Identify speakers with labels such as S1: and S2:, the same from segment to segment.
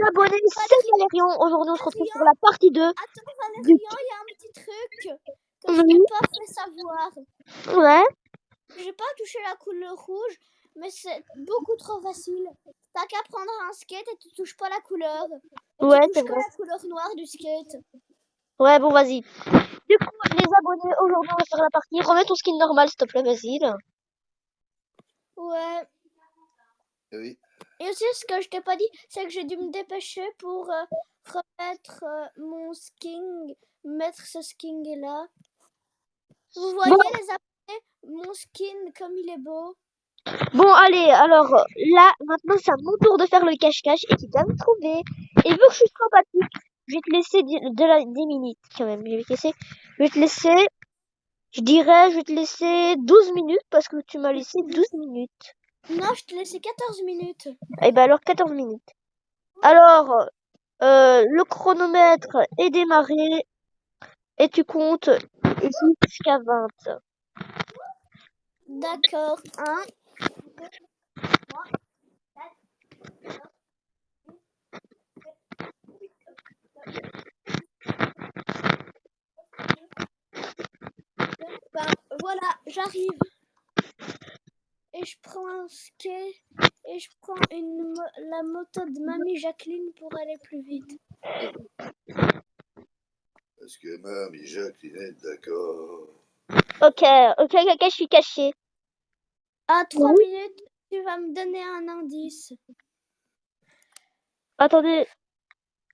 S1: abonnés, c'est Valérian. Aujourd'hui, on se retrouve pour la partie 2.
S2: Attends, Valérian, il y a un petit truc que je t'ai pas fait savoir.
S1: Ouais.
S2: J'ai pas touché la couleur rouge, mais c'est beaucoup trop facile. T'as qu'à prendre un skate et tu touches pas la couleur. Et
S1: Ouais,
S2: tu
S1: c'est
S2: touches que
S1: vrai.
S2: la couleur noire du skate.
S1: Ouais, bon, vas-y. Du coup, les abonnés, aujourd'hui, on va faire la partie. Remets ton skin normal, s'il te plaît, Basile.
S2: Ouais.
S3: Oui.
S2: Et aussi, ce que je t'ai pas dit, c'est que j'ai dû me dépêcher pour remettre mon skin, mettre ce skin là. Vous voyez les abonnés, mon skin comme il est beau.
S1: Bon, allez, alors, là, maintenant, c'est à mon tour de faire le cache-cache et tu dois me trouver. Et vu que je suis sympathique, je vais te laisser 10 minutes, quand même. Je vais te laisser, je vais te laisser 12 minutes parce que tu m'as laissé 12 minutes.
S2: Non, je te laissais 14 minutes.
S1: Et ben alors, 14 minutes. Alors, le chronomètre est démarré et tu comptes jusqu'à 20.
S2: D'accord. 1, 2, ben, voilà, j'arrive. Et je prends un skate et je prends la moto de Mamie Jacqueline pour aller plus vite.
S3: Parce que Mamie Jacqueline est d'accord.
S1: Ok, je suis caché.
S2: À 3 minutes, tu vas me donner un indice.
S1: Attendez,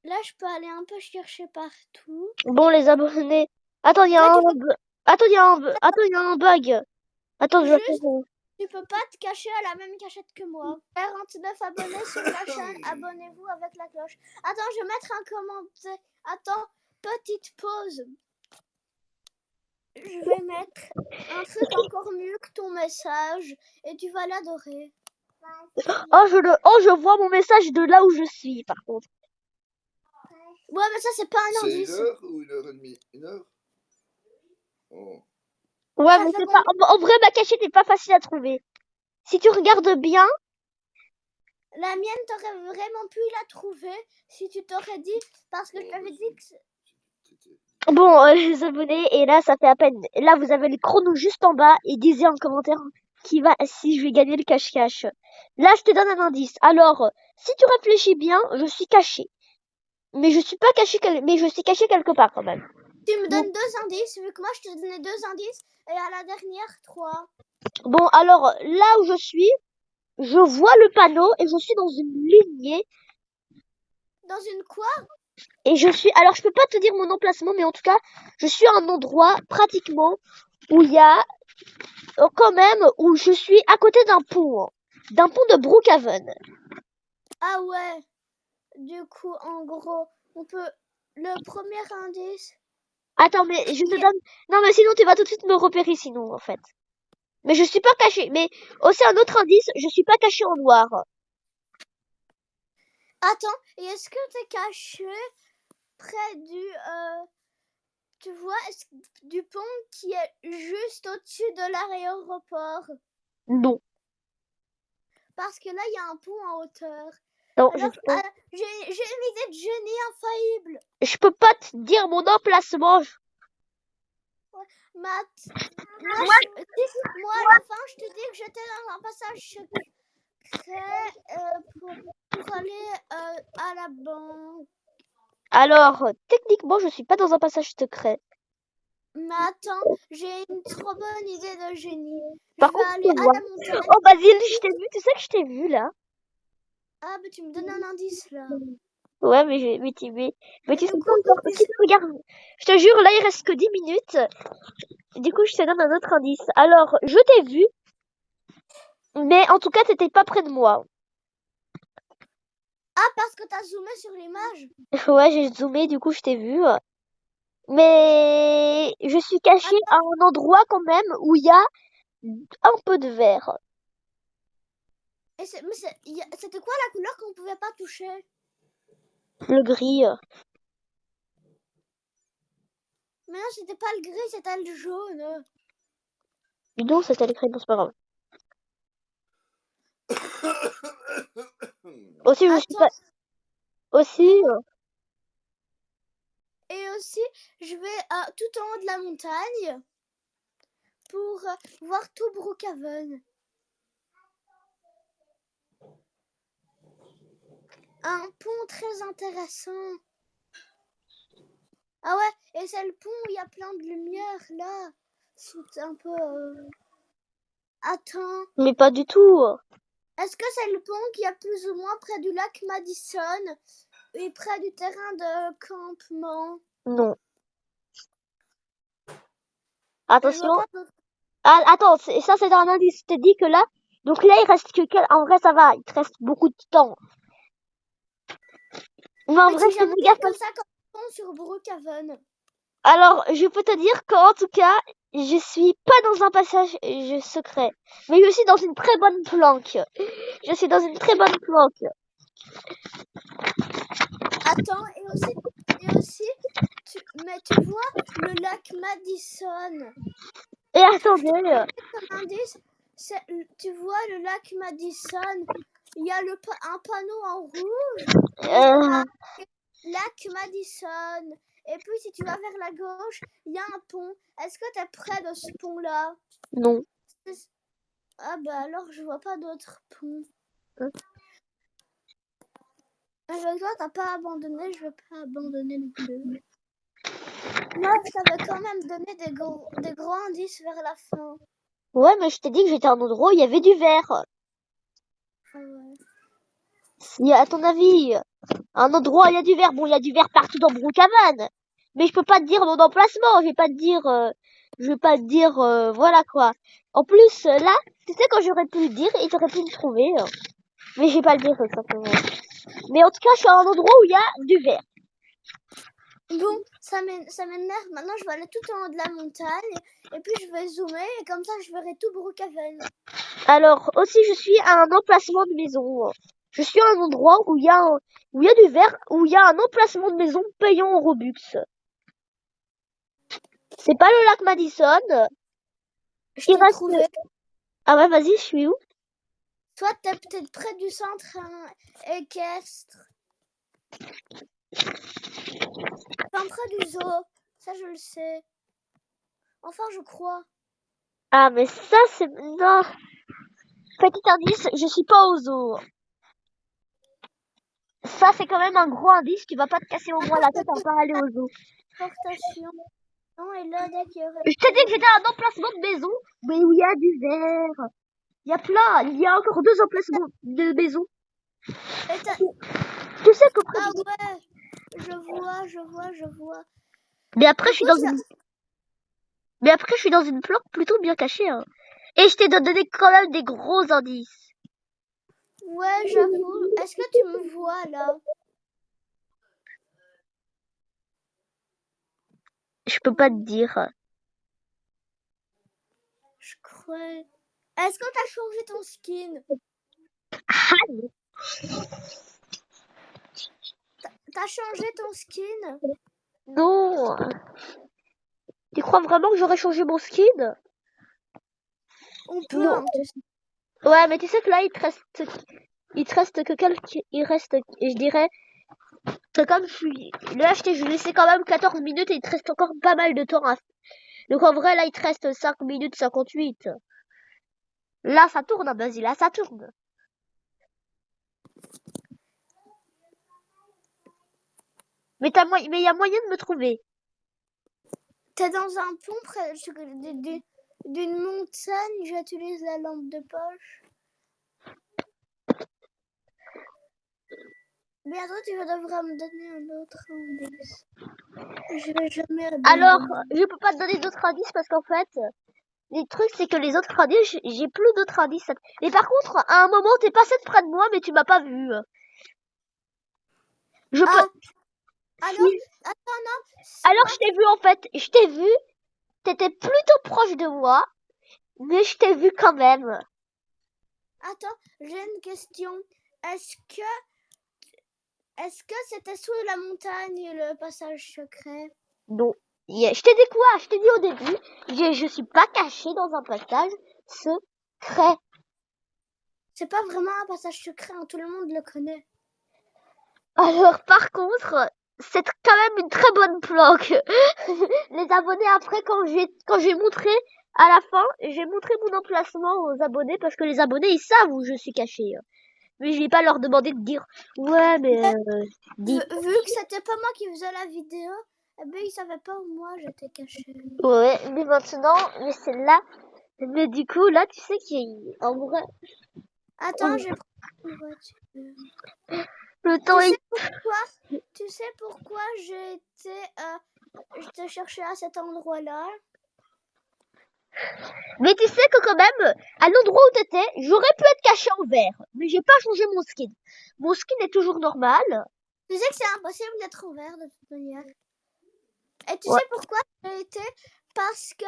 S2: Là, je peux aller un peu chercher partout.
S1: bon les abonnés. Attends, il y a
S2: Là,
S1: un
S2: tu peux
S1: bug. Attends, il y a un bug. Attends, je vais
S2: juste,
S1: faire.
S2: tu peux pas te cacher à la même cachette que moi. 49 abonnés sur la chaîne, abonnez-vous avec la cloche. Attends, je vais mettre un commentaire. Attends, petite pause. Je vais mettre un truc encore mieux que ton message et tu vas l'adorer.
S1: Je vois mon message de là où je suis, par contre.
S2: Ouais, mais ça, c'est pas un
S3: C'est
S2: indice.
S3: 1 heure ou 1h30? 1 heure? Oh.
S1: Ouais,
S2: Ça
S1: mais
S2: fait
S1: c'est pas. En vrai, ma cachette est pas facile à trouver. Si tu regardes bien.
S2: La mienne, t'aurais vraiment pu la trouver si tu t'aurais dit, parce que je t'avais dit que...
S1: Bon, les abonnés, et là, ça fait à peine. Là, vous avez le chrono juste en bas et disez en commentaire si je vais gagner le cache-cache. Là, je te donne un indice. Alors, si tu réfléchis bien, je suis caché. Mais je suis pas caché, mais je suis caché quelque part quand même.
S2: Tu me donnes 2 indices, vu que moi, je te donnais 2 indices, et à la dernière, 3.
S1: Bon, alors, là où je suis, je vois le panneau et je suis dans une lignée.
S2: Dans une quoi?
S1: Et alors je peux pas te dire mon emplacement, mais en tout cas, je suis à un endroit pratiquement où il y a quand même où je suis à côté d'un pont de Brookhaven.
S2: Ah ouais. Du coup, en gros, on peut... Le premier indice...
S1: Attends, mais je te donne. Non, mais sinon tu vas tout de suite me repérer sinon en fait. Mais je suis pas caché. Mais aussi un autre indice, je suis pas caché en noir.
S2: Attends, et est-ce que t'es caché près du... tu vois, du pont qui est juste au-dessus de l'aéroport?
S1: Non.
S2: Parce que là, il y a un pont en hauteur.
S1: Non,
S2: Alors, j'ai une idée de génie infaillible.
S1: je peux pas te dire mon emplacement.
S2: Matt, moi, à la fin, je te dis que j'étais dans un passage secret pour aller à la banque.
S1: Alors, techniquement, je suis pas dans un passage secret.
S2: Mais attends, j'ai une trop bonne idée de génie.
S1: Par
S2: Je vais
S1: contre,
S2: aller à la montagne.
S1: oh, Basile, je t'ai vu. Tu sais que je t'ai vu là.
S2: Ah, mais tu me donnes un indice là.
S1: Ouais, mais tu sais pas
S2: coup,
S1: encore. Si tu regardes, je te jure, là, il reste que 10 minutes. Du coup, je te donne un autre indice. Alors, je t'ai vu, mais en tout cas, t'étais pas près de moi.
S2: Ah, parce que t'as zoomé sur l'image.
S1: Ouais, j'ai zoomé, du coup, je t'ai vu. Mais je suis cachée à un endroit quand même où il y a un peu de vert.
S2: Et c'était quoi la couleur qu'on pouvait pas toucher?
S1: Le gris.
S2: Mais non, c'était pas le gris, c'était le jaune.
S1: Non, c'était le gris, non, c'est pas grave. Aussi, je suis pas... Aussi,
S2: Et aussi, je vais tout en haut de la montagne pour voir tout Brookhaven. Un pont très intéressant. Ah ouais, et c'est le pont où il y a plein de lumière là. C'est un peu... Attends,
S1: mais pas du tout.
S2: est-ce que c'est le pont qui est plus ou moins près du lac Madison et près du terrain de campement?
S1: Non.
S2: Je vois
S1: Attention.
S2: pas d'autres.
S1: Ah, attends, ça c'est un indice. Je t'ai dit que là, donc là il reste en vrai ça va, il te reste beaucoup de temps. Mais en
S2: Mais
S1: vrai,
S2: si
S1: je te
S2: jamais
S1: gaffe.
S2: comme ça comme pont sur Brookhaven.
S1: Alors, je peux te dire qu'en tout cas, je suis pas dans un passage secret, mais je suis dans une très bonne planque. Je suis dans une très bonne planque.
S2: Attends, et aussi, mais tu vois le lac Madison.
S1: Et attendez,
S2: Comme indice, tu vois le lac Madison. Il y a un panneau en rouge et c'est
S1: euh,
S2: marqué lac Madison. Et puis si tu vas vers la gauche, il y a un pont. Est-ce que tu es près de ce pont-là?
S1: non.
S2: Ah bah alors je vois pas d'autres ponts. Avec toi, t'as pas abandonné, je veux pas abandonner non plus. Moi, je t'avais quand même donné des gros indices vers la fin.
S1: Ouais, mais je t'ai dit que j'étais à un endroit où il y avait du verre.
S2: Ah ouais.
S1: Si, à ton avis, un endroit où il y a du verre, bon, il y a du verre partout dans Brookhaven. Mais je peux pas te dire mon emplacement, je vais pas te dire, voilà quoi. En plus, là, tu sais quand j'aurais pu le dire et t'aurais pu le trouver. Mais je vais pas le dire, simplement. Mais en tout cas, je suis à un endroit où il y a du verre.
S2: Bon, ça m'énerve. Maintenant, je vais aller tout en haut de la montagne. Et puis, je vais zoomer. Et comme ça, je verrai tout Brookhaven.
S1: Alors, aussi, je suis à un emplacement de maison. Je suis à un endroit où il y a du verre, où il y a un emplacement de maison payant en Robux. C'est pas le lac Madison.
S2: Je
S1: Il
S2: t'ai
S1: reste...
S2: trouvé.
S1: Ah ouais, vas-y, je suis où?
S2: Toi, t'es peut-être près du centre équestre. Enfin, près du zoo. Ça, je le sais. Enfin, je crois.
S1: Ah, mais ça, c'est... Non. Petit indice, je suis pas au zoo. Ça, c'est quand même un gros indice. Tu vas pas te casser au moins la tête à pas aller au zoo.
S2: Portation. Non, et là, dès qu'il y aurait...
S1: Je t'ai dit que j'étais à un emplacement de maison, mais où il y a du verre. Il y a plein. Il y a encore 2 emplacements de maison.
S2: Et t'as...
S1: Tu sais que près
S2: Ah
S1: du...
S2: ouais. Je vois.
S1: Mais après,
S2: Du
S1: je suis
S2: coup,
S1: dans
S2: ça...
S1: une... Mais après, je suis dans une planque plutôt bien cachée. Hein. Et je t'ai donné quand même des gros indices.
S2: Ouais, j'avoue. Est-ce que tu me vois, là?
S1: Je peux pas te dire.
S2: Je crois... Est-ce que t'as changé ton skin? T'as changé ton skin?
S1: Non. Tu crois vraiment que j'aurais changé mon skin?
S2: On peut,
S1: Non.
S2: hein, tu sais.
S1: Ouais, mais tu sais que là, il te reste que il reste, je dirais, que comme je suis, là, je laissé quand même 14 minutes et il te reste encore pas mal de temps donc en vrai, là, il te reste 5 minutes 58. Là, ça tourne, hein, vas-y, là, ça tourne. Mais mais il y a moyen de me trouver.
S2: T'es dans un pont près d'une montagne, j'utilise la lampe de poche. Bientôt, tu devras me donner un autre indice. Je vais jamais
S1: Alors,
S2: abandonner.
S1: je peux pas te donner d'autres indices parce qu'en fait, le truc, c'est que les autres indices, j'ai plus d'autres indices. Mais par contre, à un moment, t'es passé de près de moi, mais tu m'as pas vu. Je peux,
S2: Alors,
S1: si-
S2: attends, non, c'est
S1: alors
S2: pas...
S1: je t'ai vu en fait, je t'ai vu, t'étais plutôt proche de moi, mais je t'ai vu quand même.
S2: Attends, j'ai une question. Est-ce que c'était sous la montagne, le passage secret?
S1: Non. Je t'ai dit quoi? Je t'ai dit au début, je suis pas cachée dans un passage secret.
S2: C'est pas vraiment un passage secret, hein, tout le monde le connaît.
S1: Alors, par contre, c'est quand même une très bonne planque. Les abonnés, après, quand j'ai montré, à la fin, j'ai montré mon emplacement aux abonnés parce que les abonnés, ils savent où je suis caché. Mais je vais pas leur demander de dire, ouais, mais, dis.
S2: Vu que c'était pas moi qui faisais la vidéo, eh ben ils savaient pas où moi j'étais cachée.
S1: Ouais, mais maintenant, mais c'est là. Mais du coup, là, tu sais en vrai,
S2: Attends, j'ai pris une voiture.
S1: le temps est...
S2: Tu sais pourquoi j'ai été je te cherchais à cet endroit-là?
S1: Mais tu sais que quand même, à l'endroit où t'étais, j'aurais pu être caché en vert. Mais j'ai pas changé mon skin. Mon skin est toujours normal.
S2: Tu sais que c'est impossible d'être ouvert de toute manière. Et tu
S1: Ouais.
S2: sais pourquoi j'ai été? Parce que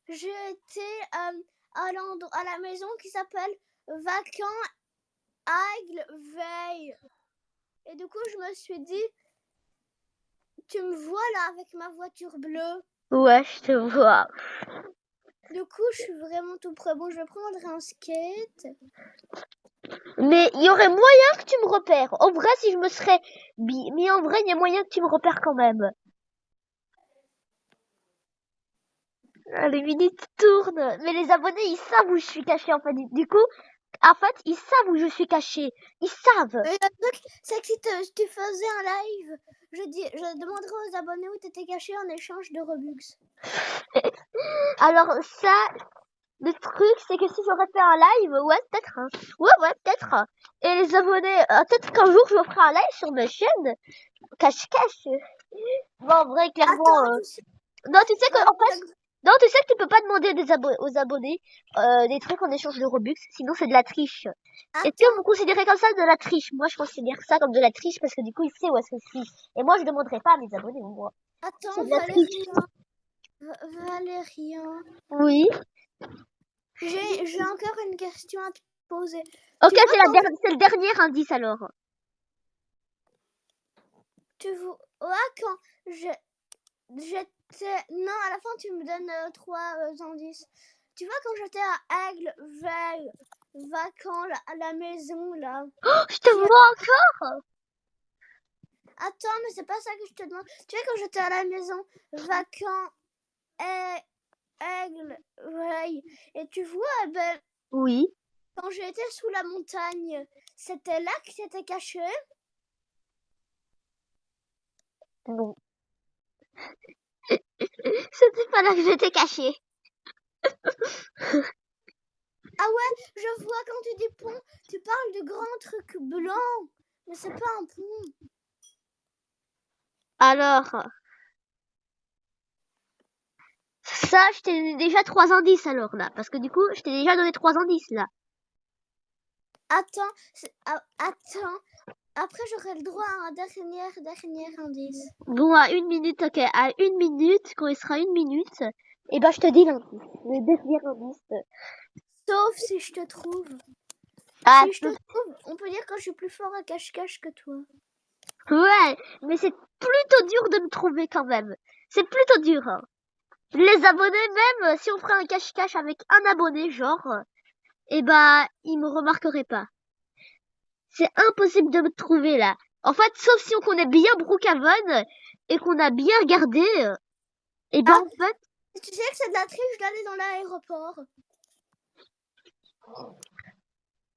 S2: j'ai été à la maison qui s'appelle Vacant Aigle Veille. Et du coup, je me suis dit, tu me vois là avec ma voiture bleue.
S1: Ouais, je te vois.
S2: Du coup, je suis vraiment tout près. Bon, je vais prendre un skate.
S1: Mais il y aurait moyen que tu me repères. En vrai, si je me serais mis en vrai, il y a moyen que tu me repères quand même. Ah, les minutes tournent. Mais les abonnés, ils savent où je suis caché en fait. Du coup, en fait, ils savent où je suis caché. Ils savent.
S2: Et le truc, c'est que si tu faisais un live, je demanderais aux abonnés où tu étais caché en échange de Robux.
S1: Alors ça, le truc, c'est que si j'aurais fait un live, ouais, peut-être. Hein. Ouais, peut-être. Et les abonnés, peut-être qu'un jour, je ferai un live sur ma chaîne. Cache-cache. Bon, en vrai, clairement...
S2: Attends,
S1: Non, tu sais que, en fait... Non, tu sais que tu peux pas demander aux abonnés des trucs en échange de Robux, sinon c'est de la triche. Est-ce que vous considérez comme ça de la triche? Moi, je considère ça comme de la triche parce que du coup, il sait où est-ce que je suis. Et moi, je demanderai pas à mes abonnés, moi.
S2: Attends,
S1: C'est de la triche.
S2: Valérien.
S1: Oui.
S2: J'ai encore une question à te poser.
S1: Ok, c'est le dernier indice alors.
S2: Tu vois quand j'étais... Non, à la fin, tu me donnes 3 indices. Tu vois, quand j'étais à Aigle, Veille, Vacant, à la maison, là.
S1: Oh, je te vois encore.
S2: Attends, mais c'est pas ça que je te demande. Tu vois, quand j'étais à la maison, Vacant, Aigle, Veille. Et tu vois, ben...
S1: Oui.
S2: Quand j'étais sous la montagne, c'était là que t'étais caché?
S1: Non. C'était pas là que j'étais cachée.
S2: Ah ouais, je vois quand tu dis pont, tu parles de grands trucs blancs. Mais c'est pas un pont.
S1: Alors... Ça, je t'ai donné déjà 3 indices alors là. Parce que du coup, je t'ai déjà donné 3 indices là.
S2: Attends. Après, j'aurai le droit à un dernier indice.
S1: Bon, à 1 minute, ok. À 1 minute, quand il sera 1 minute, et ben je te dis l'indice. Le dernier indice.
S2: Sauf si je te trouve.
S1: Ah,
S2: Si je te trouve, on peut dire que je suis plus fort à cache-cache que toi.
S1: ouais, mais c'est plutôt dur de me trouver quand même. C'est plutôt dur. Hein. Les abonnés, même si on ferait un cache-cache avec un abonné, genre, et ben, ils me remarqueraient pas. C'est impossible de me trouver là. En fait, sauf si on connaît bien Brookhaven et qu'on a bien regardé, et ben en fait...
S2: Tu sais que c'est de la triche d'aller dans l'aéroport.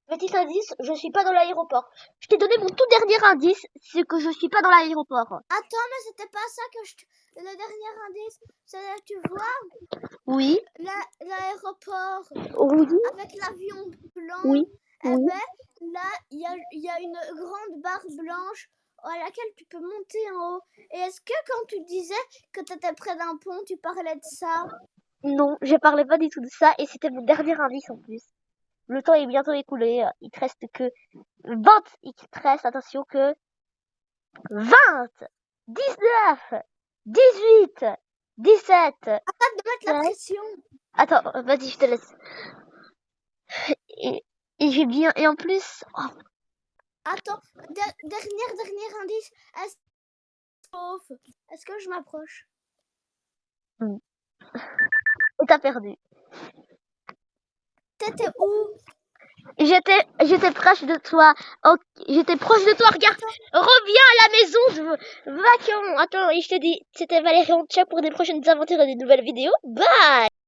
S1: Petit indice, je suis pas dans l'aéroport. Je t'ai donné mon tout dernier indice, c'est que je suis pas dans l'aéroport.
S2: Attends, mais c'était pas ça que le dernier indice, c'est tu vois?
S1: Oui.
S2: L'aéroport.
S1: Oui.
S2: Avec l'avion blanc.
S1: Oui.
S2: Eh ben, là, il y a une grande barre blanche à laquelle tu peux monter en haut. Et est-ce que quand tu disais que tu étais près d'un pont, tu parlais de ça?
S1: Non, je parlais pas du tout de ça et c'était mon dernier indice en plus. Le temps est bientôt écoulé, il te reste que 20, il te reste, attention, que 20, 19, 18, 17.
S2: Arrête de mettre la pression.
S1: Attends, vas-y, je te laisse. Et j'ai bien, et en plus... Oh.
S2: Attends, dernier indice. Est-ce que je m'approche?
S1: Et t'as perdu.
S2: T'étais où?
S1: J'étais proche de toi. Oh, j'étais proche de toi, regarde. Reviens la maison, vacances. Attends, et je te dis, c'était Valérian, ciao pour des prochaines aventures et des nouvelles vidéos. Bye!